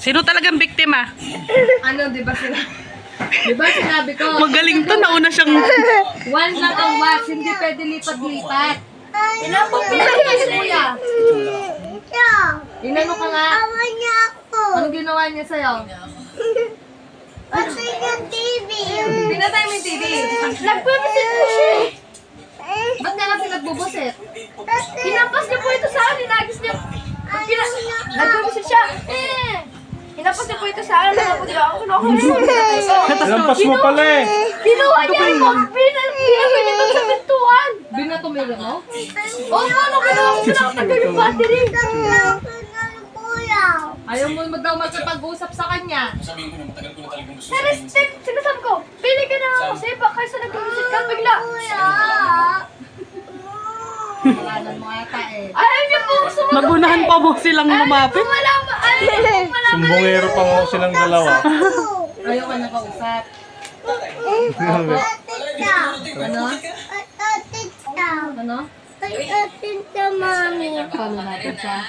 Sino talagang biktima? Ano, di ba sinabi ko? Magaling to, nauna siyang... One lang ang wax, hindi pwede lipat-lipat. Pinapapila ka si kuya. Inano ka nga? Anong ginawa niya sa'yo? Pinatay mo yung TV. Nagbubusit po siya. Ba't nga kasi nagbubusit? Hinampas niya po ito sa akin. Hinagis niya. Nagbubusit siya. Hinampas niya po ito sa akin. Lampas mo pala eh. Kinuha niya yung mga binato niya doon sa pintuan. Binato mo yun, no? Oo, ano ginawa ko? Pinakatagal yung battery. Ayaw mo daw magkapag-usap sa kanya. Sinasabi ko, pili ka na nga kasi baka sa nagbubusit ka bigla. Wala mo yata eh. Ayaw niya po sumunod. Nagunahan pa mo silang lumapit. Sumbongero pa mo silang dalawa. Ayaw ka nakausap. Ano? Ano? Mami. Paano natin siya?